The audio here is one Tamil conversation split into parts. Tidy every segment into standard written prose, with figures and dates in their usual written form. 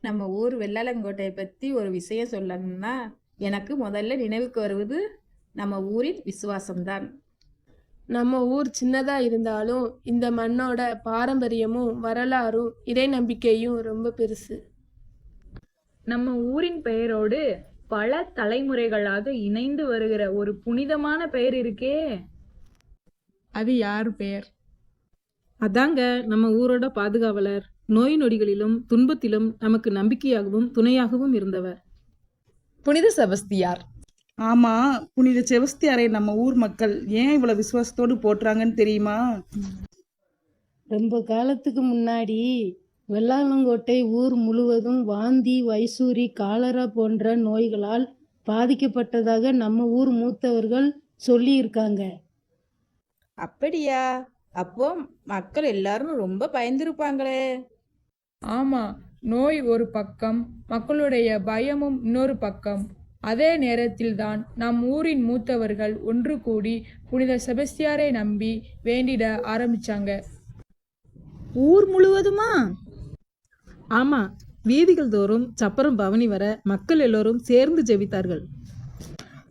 நம்ம ஊர் வெள்ளாளங்கோட்டையை பற்றி ஒரு விஷயம் சொல்லணும்னா எனக்கு முதல்ல நினைவுக்கு வருவது நம்ம ஊரின் விசுவாசம்தான். நம்ம ஊர் சின்னதா இருந்தாலும் இந்த மண்ணோட பாரம்பரியமும் வரலாறும் இறை நம்பிக்கையும் ரொம்ப பெருசு. நம்ம ஊரின் பெயரோடு பல தலைமுறைகளாக இணைந்து வருகிற ஒரு புனிதமான பெயர் இருக்கே. அது யார் பெயர்? அதாங்க நம்ம ஊரோட பாதுகாவலர். நோய் நொடிகளிலும் துன்பத்திலும் நமக்கு நம்பிக்கையாகவும் துணையாகவும் இருந்தவர் புனித செபஸ்தியார். ஆமா, புனித செபஸ்தியாரை நம்ம ஊர் மக்கள் ஏன் இவ்வளவு விசுவாசத்தோடு போற்றுறாங்கன்னு தெரியுமா? ரொம்ப காலத்துக்கு முன்னாடி வெள்ளாளங்கோட்டை ஊர் முழுவதும் வாந்தி, வைசூரி, காலரா போன்ற நோய்களால் பாதிக்கப்பட்டதாக நம்ம ஊர் மூத்தவர்கள் சொல்லியிருக்காங்க. அப்படியா? அப்போ மக்கள் எல்லாரும் ரொம்ப பயந்துருப்பாங்களே. ஆமா, நோய் ஒரு பக்கம், மக்களுடைய பயமும் இன்னொரு பக்கம். அதே நேரத்தில்தான் நம் ஊரின் மூத்தவர்கள் ஒன்று கூடி புனித செபஸ்தியாரை நம்பி வேண்டிட ஆரம்பிச்சாங்க. ஊர் முழுவதுமா? ஆமா, வீதிகள் தோறும் சப்பரம் பவனி வர மக்கள் எல்லோரும் சேர்ந்து ஜெபித்தார்கள்.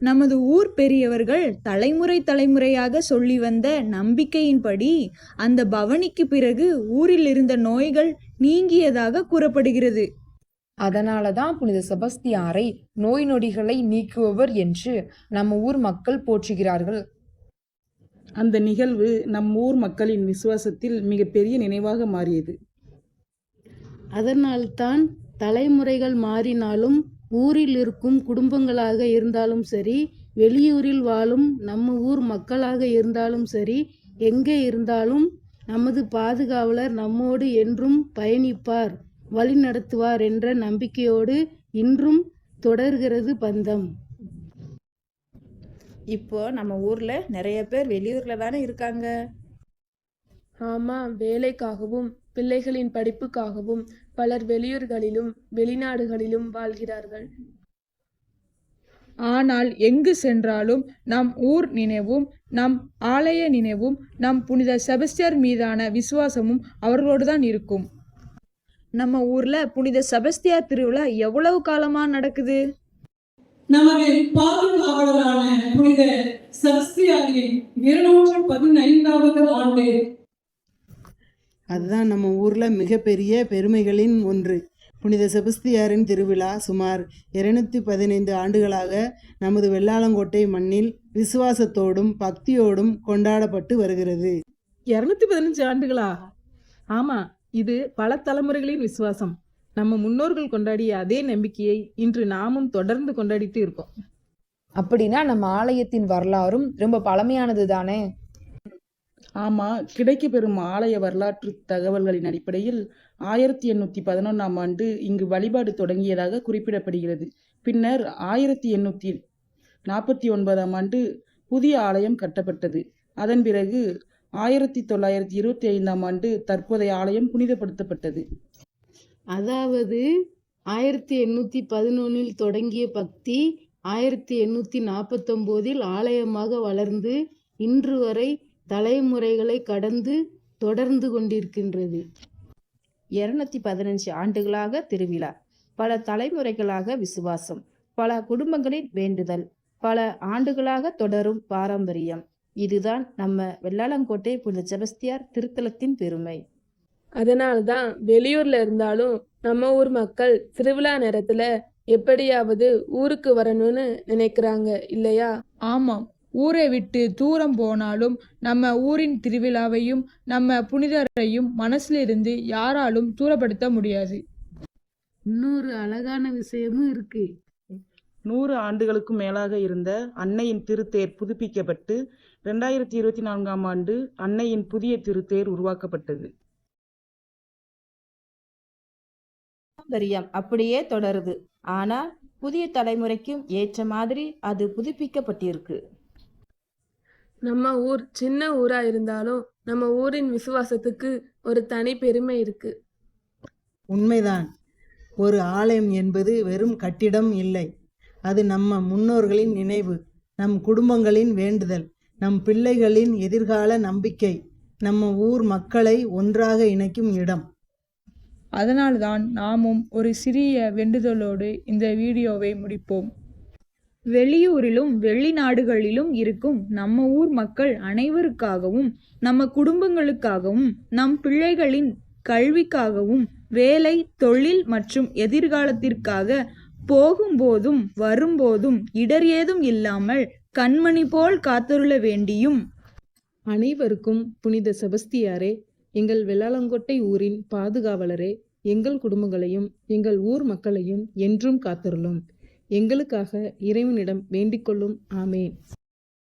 நமது ஊர் பெரியவர்கள் தலைமுறையாக சொல்லி வந்த நம்பிக்கையின்படி அந்த பவனிக்கு பிறகு ஊரில் இருந்த நோய்கள் நீங்கியதாக கூறப்படுகிறது. அதனால தான் புனித செபஸ்தியாரை நோய் நொடிகளை நீக்குபவர் என்று நம்ம ஊர் மக்கள் போற்றுகிறார்கள். அந்த நிகழ்வு நம் ஊர் மக்களின் விசுவாசத்தில் மிகப்பெரிய நினைவாக மாறியது. அதனால்தான் தலைமுறைகள் மாறினாலும் ஊரில் இருக்கும் குடும்பங்களாக இருந்தாலும் சரி, வெளியூரில் வாழும் நம்ம ஊர் மக்களாக இருந்தாலும் சரி, எங்கே இருந்தாலும் நமது பாதுகாவலர் நம்மோடு என்றும் பயணிப்பார், வழி நடத்துவார் என்ற நம்பிக்கையோடு இன்றும் தொடர்கிறது பந்தம். இப்போ நம்ம ஊர்ல நிறைய பேர் வெளியூர்ல தானே இருக்காங்க. ஆமா, வேலைக்காகவும் பிள்ளைகளின் படிப்புக்காகவும் பலர் வெளியூர்களிலும் வெளிநாடுகளிலும் வாழ்கிறார்கள். ஆனால் எங்கு சென்றாலும் நம் ஊர் நினைவும் நம் ஆலய நினைவும் நம் புனித செபஸ்தியார் மீதான விசுவாசமும் அவர்களோடு தான் இருக்கும். நம்ம ஊர்ல புனித செபஸ்தியார் திருவிழா எவ்வளவு காலமா நடக்குது? நமது பாதுகாவலரான புனித செபஸ்தியாரின் 215வது ஆண்டு. அதுதான் நம்ம ஊரில் மிகப்பெரிய பெருமைகளின் ஒன்று. புனித செபஸ்தியாரின் திருவிழா சுமார் 215 ஆண்டுகளாக நமது வெள்ளாளங்கோட்டை மண்ணில் விசுவாசத்தோடும் பக்தியோடும் கொண்டாடப்பட்டு வருகிறது. 215 ஆண்டுகளா? ஆமா, இது பல தலைமுறைகளின் விசுவாசம். நம்ம முன்னோர்கள் கொண்டாடிய அதே நம்பிக்கையை இன்று நாமும் தொடர்ந்து கொண்டாடிட்டு இருக்கோம். அப்படின்னா நம்ம ஆலயத்தின் வரலாறும் ரொம்ப பழமையானது தானே? ஆமா, கிடைக்கப்பெறும் ஆலய வரலாற்று தகவல்களின் அடிப்படையில் 1811ஆம் ஆண்டு இங்கு வழிபாடு தொடங்கியதாக குறிப்பிடப்படுகிறது. பின்னர் 1849ஆம் ஆண்டு புதிய ஆலயம் கட்டப்பட்டது. அதன் பிறகு 1925ஆம் ஆண்டு தற்போதைய ஆலயம் புனிதப்படுத்தப்பட்டது. அதாவது 1811 தொடங்கிய பக்தி 1849 ஆலயமாக வளர்ந்து இன்று வரை தலைமுறைகளை கடந்து தொடர்ந்து கொண்டிருக்கின்றது. 215 ஆண்டுகளாக திருவிழா, பல தலைமுறைகளாக விசுவாசம், பல குடும்பங்களின் வேண்டுதல், பல ஆண்டுகளாக தொடரும் பாரம்பரியம். இதுதான் நம்ம வெள்ளாளங்கோட்டை புனித செபஸ்தியார் திருத்தலத்தின் பெருமை. அதனால்தான் வெளியூர்ல இருந்தாலும் நம்ம ஊர் மக்கள் திருவிழா நேரத்துல எப்படியாவது ஊருக்கு வரணும்னு நினைக்கிறாங்க இல்லையா? ஆமாம், ஊரை விட்டு தூரம் போனாலும் நம்ம ஊரின் திருவிழாவையும் நம்ம புனிதரையும் மனசிலிருந்து யாராலும் தூரப்படுத்த முடியாது. இன்னொரு அழகான விஷயமும் இருக்கு. 100 ஆண்டுகளுக்கும் மேலாக இருந்த அன்னையின் திருத்தேர் புதுப்பிக்கப்பட்டு 2024ஆம் ஆண்டு அன்னையின் புதிய திருத்தேர் உருவாக்கப்பட்டது. பாரம்பரியம் அப்படியே தொடருது. ஆனா புதிய தலைமுறைக்கும் ஏற்ற மாதிரி அது புதுப்பிக்கப்பட்டிருக்கு. நம்ம ஊர் சின்ன ஊரா இருந்தாலும் நம்ம ஊரின் விசுவாசத்துக்கு ஒரு தனி பெருமை இருக்கு. உண்மைதான். ஒரு ஆலயம் என்பது வெறும் கட்டிடம் இல்லை. அது நம்ம முன்னோர்களின் நினைவு, நம் குடும்பங்களின் வேண்டுதல், நம் பிள்ளைகளின் எதிர்கால நம்பிக்கை, நம்ம ஊர் மக்களை ஒன்றாக இணைக்கும் இடம். அதனால்தான் நாமும் ஒரு சிறிய வேண்டுதலோடு இந்த வீடியோவை முடிப்போம். வெளியூரிலும் வெளிநாடுகளிலும் இருக்கும் நம்ம ஊர் மக்கள் அனைவருக்காகவும், நம்ம குடும்பங்களுக்காகவும், நம் பிள்ளைகளின் கல்விக்காகவும், வேலை, தொழில் மற்றும் எதிர்காலத்திற்காக போகும்போதும் வரும்போதும் இடர் ஏதும் இல்லாமல் கண்மணி போல் காத்தருள வேண்டியும், அனைவருக்கும் புனித செபஸ்தியாரே, எங்கள் வெள்ளாளங்கோட்டை ஊரின் பாதுகாவலரே, எங்கள் குடும்பங்களையும் எங்கள் ஊர் மக்களையும் என்றும் காத்தருளும். எங்களுக்காக இறைவனிடம் வேண்டிக்கொள்ளும். ஆமேன்.